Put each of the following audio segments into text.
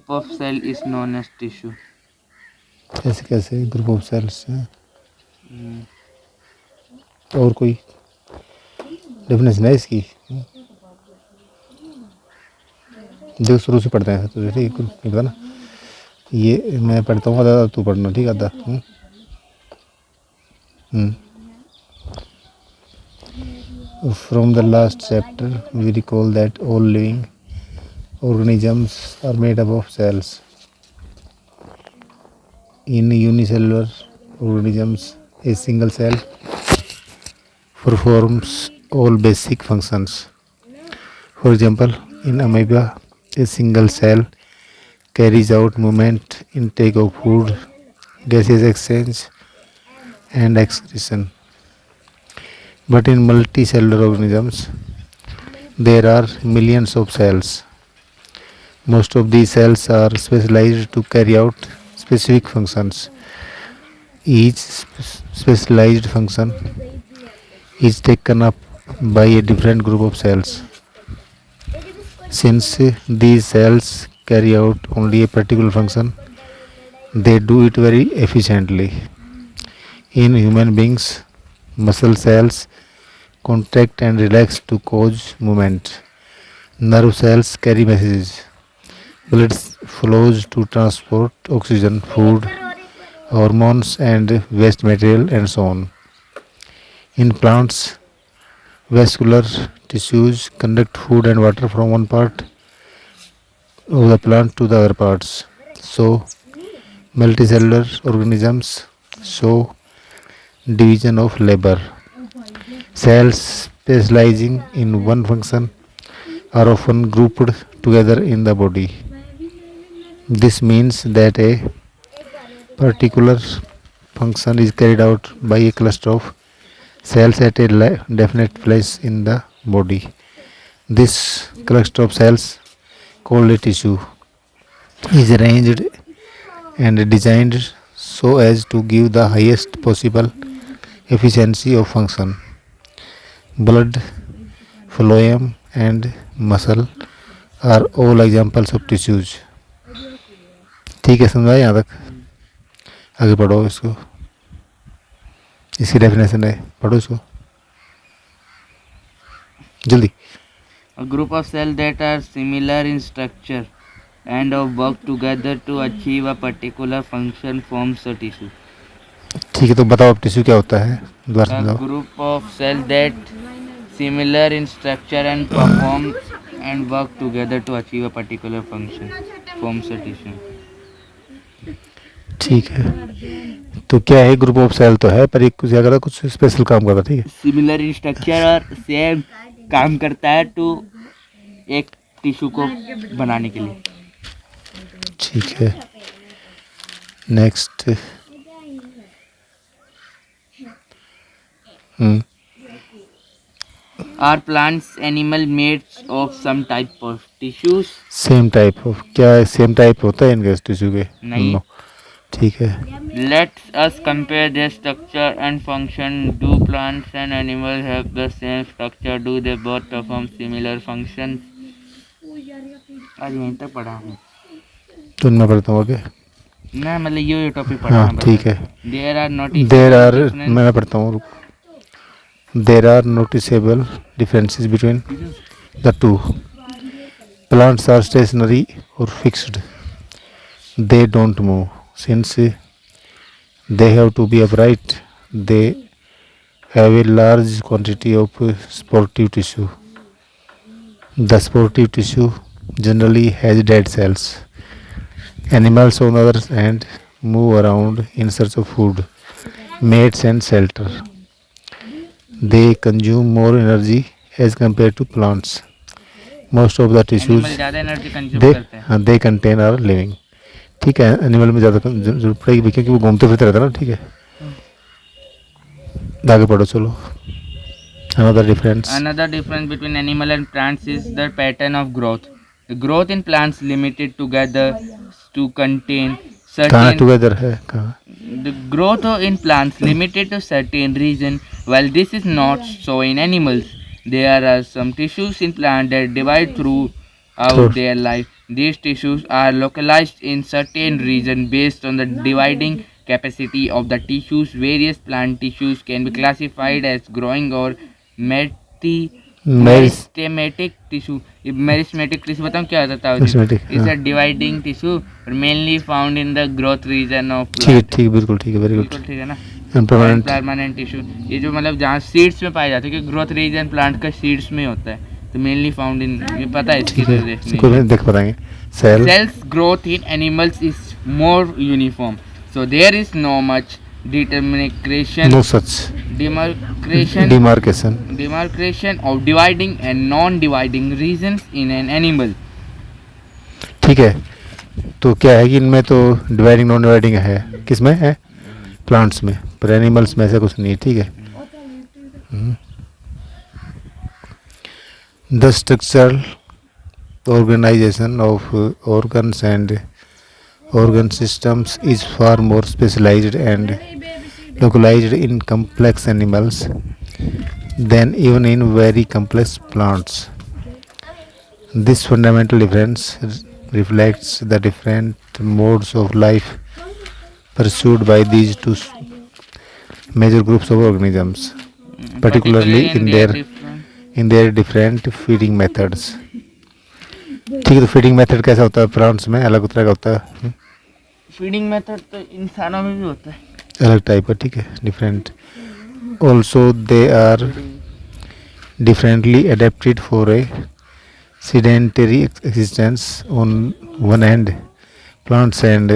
group of cell is known as tissue. कैसे कैसे group of sales हैं? Hmm. और कोई डेफिनेशन है इसकी? देख शुरू से पढ़ते हैं तो ठीक है, पता ना, ये मैं पढ़ता हूँ आधा तू पढ़ना, ठीक है आधा। From the last chapter we recall that all living organisms are made up of cells. In unicellular organisms, a single cell performs all basic functions. For example, in amoeba, a single cell carries out movement, intake of food, gaseous exchange, and excretion. But in multicellular organisms, there are millions of cells. Most of these cells are specialized to carry out specific functions. Each specialized function is taken up by a different group of cells. Since these cells carry out only a particular function, they do it very efficiently. In human beings, muscle cells contract and relax to cause movement. Nerve cells carry messages. Blood flows to transport oxygen, food, hormones, and waste material, and so on. In plants, vascular tissues conduct food and water from one part of the plant to the other parts. So, multicellular organisms show division of labor. Cells specializing in one function are often grouped together in the body. This means that a particular function is carried out by a cluster of cells at a definite place in the body. This cluster of cells, called a tissue, is arranged and designed so as to give the highest possible efficiency of function. Blood, phloem, and muscle are all examples of tissues. ठीक है, समझा यहाँ तक? आगे पढ़ो इसको, इसकी definition है, पढ़ो इसको जल्दी। A group of cells that are similar in structure and work together to achieve a particular function forms a tissue. ठीक है, तो बताओ अब टिश्यू क्या होता है, दोबारा A समझाओ। group of cells that similar in structure and perform and work together to achieve a particular function forms a tissue. ठीक है, तो क्या है, ग्रुप ऑफ सेल तो है पर एक कुछ क्या करता, कुछ स्पेशल काम करता, ठीक है। सिमिलर इन स्ट्रक्चर और सेम काम करता है टू एक टिश्यू को बनाने के लिए। ठीक है, next. Are plants animal made of some type of tissues? Same type of, क्या सेम टाइप होता है इनके टिश्यू के? नहीं। No. ठीक है, Let us compare their structure and function. Do plants and animals have the same structure? Do they both perform similar functions? आज यहीं तक पढ़ा हूँ तो मैं पढ़ता हूँ आगे। ना, मतलब ये टॉपिक पढ़ा हाँ ठीक है, देयर आर मैं पढ़ता हूँ, there are noticeable differences between the two. Plants are stationary और fixed, they don't move since they have to be upright. They have a large quantity of sportive tissue. The sportive tissue generally has dead cells. Animals on the other hand move around in search of food, mates and shelter. They consume more energy as compared to plants. Most of the tissues they contain are living. ठीक है, animal में ज़्यादा जरूरत पड़ेगी क्योंकि वो घूमते फिरते रहता है ना, ठीक है। आगे पढ़ो चलो। Another difference between animal and plants is the pattern of growth. The growth in plants limited together to contain certain. कहाँ together है, कहाँ? The growth in plants limited to certain region, while this is not so in animals. There are some tissues in plants that divide throughout their life. These tissues are localized in certain region based on the dividing capacity of the tissues. Various plant tissues can be classified as growing or meti मेरिस meristematic tissue. Meristematic tissue बताऊँ क्या होता है? Meristematic, it's हाँ uh dividing tissue mainly found in the growth region of ठीक है, plant. ठीक है, बिल्कुल ठीक है, वेरी गुड। बिल्कुल ठीक है ना. एंड परमानेंट, परमानेंट टिश्यू ये जो मतलब जहाँ सीड्स में पाए जाते हैं, क्योंकि ग्रोथ रीजन प्लांट का सीड्स में होता है, तो मेनली फाउंड इन, ये पता है इसकी ठीक है, इसको definition. देख बताएंगे। Cell Cells growth in animals is more uniform, so there is no much demarcation no such demarcation demarcation, of dividing and non-dividing regions in an animal. ठीक है। तो क्या है कि इनमें तो डिवाइडिंग नॉन डिवाइडिंग है, किस में है? प्लांट्स में, पर एनिमल्स में ऐसा कुछ नहीं है, ठीक है। The structural organization of organs and organ systems is far more specialized and localized in complex animals than even in very complex plants. This fundamental difference reflects the different modes of life pursued by these two major groups of organisms, particularly in their different feeding methods. ठीक है, तो feeding method कैसा होता है? Plants में अलग तरह का होता है, फीडिंग मेथड तो इंसानों में भी होता है, अलग टाइप का, ठीक है, different. Also they are differently adapted for a sedentary existence on one end, plants and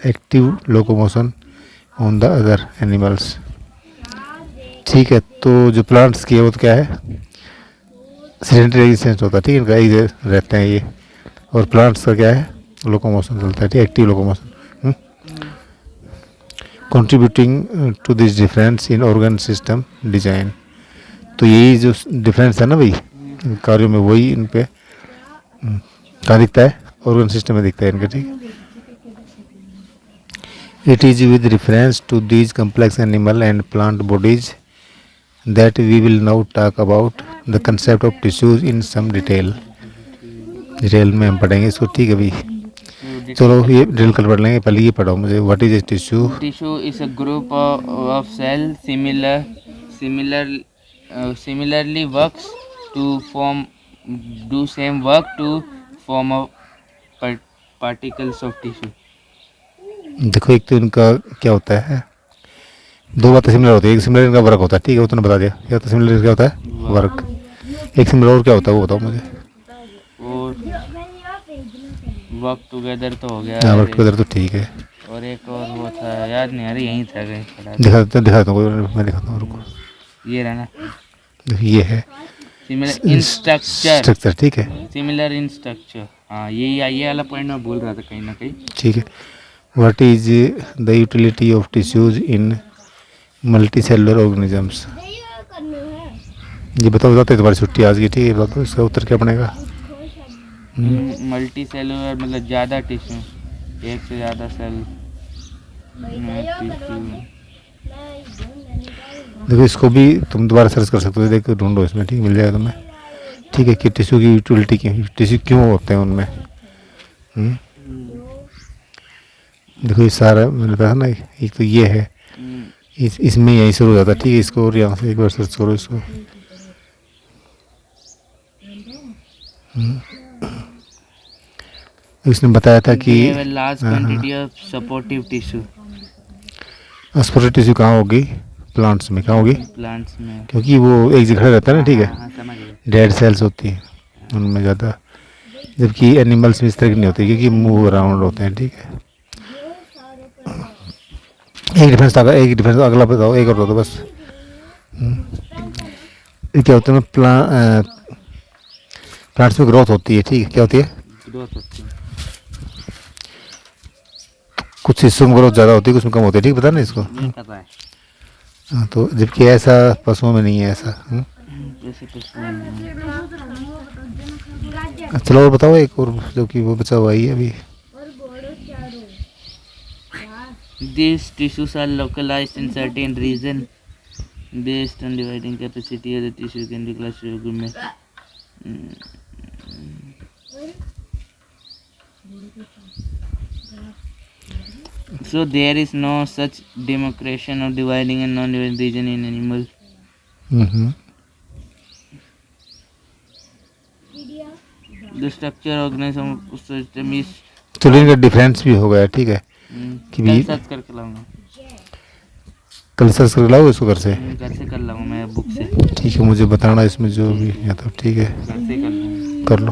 active locomotion on the other animals. ठीक है, तो जो प्लांट्स की है वो तो क्या है? सेडेंटरी एग्जिस्टेंस होता है, ठीक है, इनका इधर रहते हैं ये, और प्लांट्स का क्या है? लोकोमोशन चलता है, ठीक है, active locomotion. Contributing to this difference in organ system design, तो यही जो डिफरेंस है ना भाई कार्यों में, वही इन पे कहाँ दिखता है? ऑर्गन सिस्टम में दिखता है इनका, ठीक है। It is with reference to these complex animal and plant bodies that we will now talk about the concept of tissues in some detail. Detail में हम पढ़ेंगे इसको, ठीक है भाई। चलो ये डिटेल कर पढ़ लेंगे, पहले ये पढ़ाओ मुझे, what is a tissue? Tissue is a group of cell similarly works to form do same work to form a particles of tissue. देखो, एक तो इनका क्या होता है, दो बातें सिमिलर होती है। एक सिमिलर इनका वर्क होता है, ठीक है, वो तुमने बता दिया। क्या होता है सिमिलर, क्या होता है? वर्क। एक सिमिलर और क्या होता है वो बताओ मुझे। और वर्क टुगेदर तो हो गया, वर्क टुगेदर तो ठीक है, और एक और वो था, याद नहीं आ रही, यहीं था कहीं पड़ा। दिखा देता हूँ, मैं दिखाता हूँ, रुको। ये रहा ना, ये है सिमिलर इन स्ट्रक्चर, ठीक है, सिमिलर इन स्ट्रक्चर। हाँ, ये वाला पॉइंट मैं भूल रहा था कहीं ना कहीं, ठीक है। What is the utility of tissues in multicellular organisms? ये बताओ, बताते तुम्हारी छुट्टी आज की, ठीक है, बताओ इसका उत्तर क्या बनेगा? मल्टी सेलुलर मतलब ज़्यादा टिश्यू, एक से ज़्यादा सेल टिश्यू। देखो, इसको भी तुम दोबारा सर्च कर सकते हो, देखो ढूंढो इसमें, ठीक मिल जाएगा तुम्हें, ठीक है, कि टिश्यू की यूटिलिटी की, टिश्यू क्यों होते हैं उनमें। देखो ये सारा मैंने बताया ना, एक तो ये है, इसमें यहीं शुरू हो जाता है, ठीक है, इसको और यहाँ से एक बार सर्च करो इसको। इसने बताया था कि large quantity of supportive tissue. Supportive tissue कहाँ होगी? प्लांट्स में। कहाँ होगी? प्लांट्स में, क्योंकि वो एक जगह रहता है ना, ठीक है, हाँ, समझ गए। डेड सेल्स होती हैं उनमें ज़्यादा, जबकि एनिमल्स में इस तरह की नहीं होती, क्योंकि मूव अराउंड होते हैं, ठीक है। एक डिफरेंस अगला बताओ, एक और बताओ बस। क्या होता है? प्लांट्स में ग्रोथ होती है, ठीक है, क्या होती है? ग्रोथ होती है। कुछ हिस्सों में ग्रोथ ज़्यादा होती है, कुछ में कम होती है, ठीक, पता ना इसको। पता है। हाँ, तो जबकि ऐसा पशुओं में नहीं है ऐसा। जैसे चलो और बताओ एक और, जो कि वो बचा हुआ ही है अभी। These tissues are localized in certain region based on dividing capacity of the tissue can be classified में। So there is no such demarcation of dividing and non-dividing region in animal. Mm-hmm. The structure organism system is तो इनका difference भी हो गया, ठीक है कि कल भी सर्च करके लाऊंगा। कल सर्च कर लाओ इसको घर से, घर से कर लाऊंगा मैं बुक से। ठीक है, मुझे बताना इसमें जो भी है तो ठीक है, घर से कर लूँगा। कर लो।